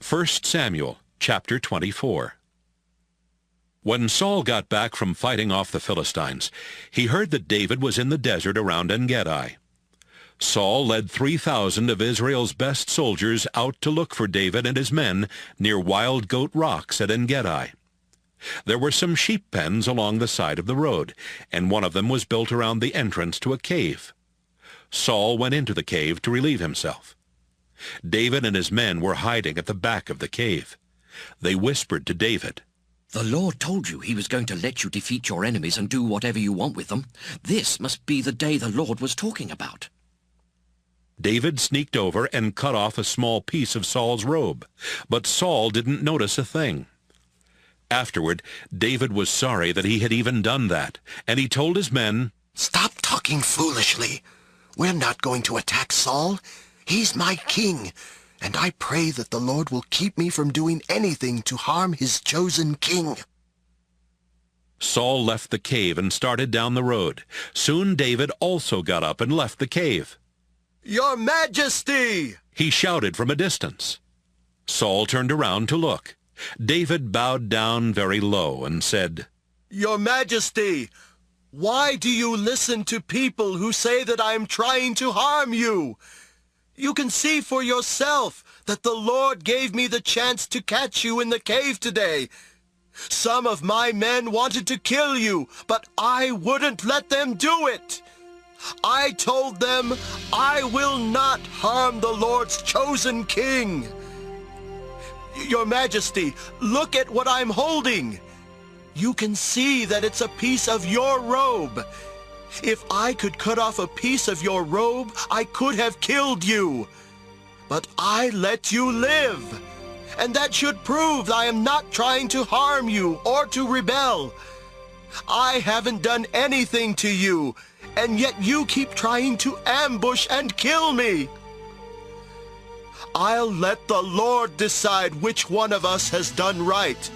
1 Samuel chapter 24. When Saul got back from fighting off the Philistines, he heard that David was in the desert around En-Gedi. Saul led 3,000 of Israel's best soldiers out to look for David and his men near Wild Goat Rocks at En-Gedi. There were some sheep pens along the side of the road, and one of them was built around the entrance to a cave. Saul went into the cave to relieve himself. David and his men were hiding at the back of the cave. They whispered to David, "The Lord told you he was going to let you defeat your enemies and do whatever you want with them. This must be the day the Lord was talking about." David sneaked over and cut off a small piece of Saul's robe, but Saul didn't notice a thing. Afterward, David was sorry that he had even done that, and he told his men, "Stop talking foolishly. We're not going to attack Saul. He's my king, and I pray that the Lord will keep me from doing anything to harm his chosen king." Saul left the cave and started down the road. Soon David also got up and left the cave. "Your Majesty!" he shouted from a distance. Saul turned around to look. David bowed down very low and said, "Your Majesty, why do you listen to people who say that I am trying to harm you? You can see for yourself that the Lord gave me the chance to catch you in the cave today. Some of my men wanted to kill you, but I wouldn't let them do it. I told them, I will not harm the Lord's chosen king. Your Majesty, look at what I'm holding. You can see that it's a piece of your robe. If I could cut off a piece of your robe, I could have killed you. But I let you live. And that should prove I am not trying to harm you or to rebel. I haven't done anything to you, and yet you keep trying to ambush and kill me. I'll let the Lord decide which one of us has done right.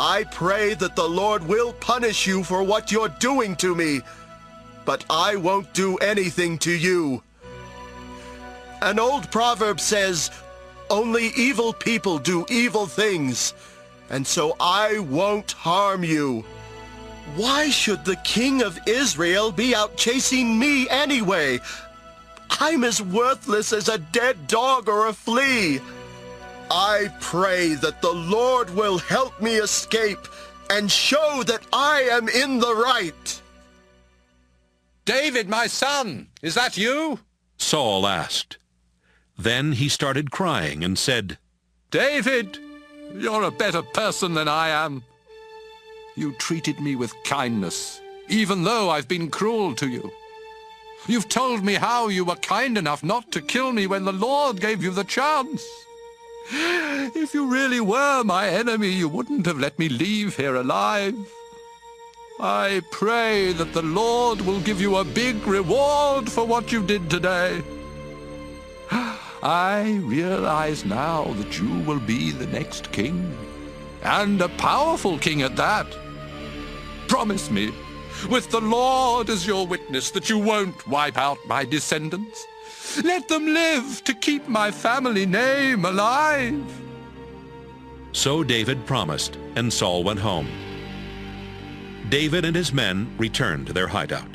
I pray that the Lord will punish you for what you're doing to me, but I won't do anything to you. An old proverb says, only evil people do evil things, and so I won't harm you. Why should the king of Israel be out chasing me anyway? I'm as worthless as a dead dog or a flea. I pray that the Lord will help me escape and show that I am in the right." "David, my son, is that you?" Saul asked. Then he started crying and said, "David, you're a better person than I am. You treated me with kindness, even though I've been cruel to you. You've told me how you were kind enough not to kill me when the Lord gave you the chance. If you really were my enemy, you wouldn't have let me leave here alive. I pray that the Lord will give you a big reward for what you did today. I realize now that you will be the next king, and a powerful king at that. Promise me, with the Lord as your witness, that you won't wipe out my descendants. Let them live to keep my family name alive." So David promised, and Saul went home. David and his men returned to their hideout.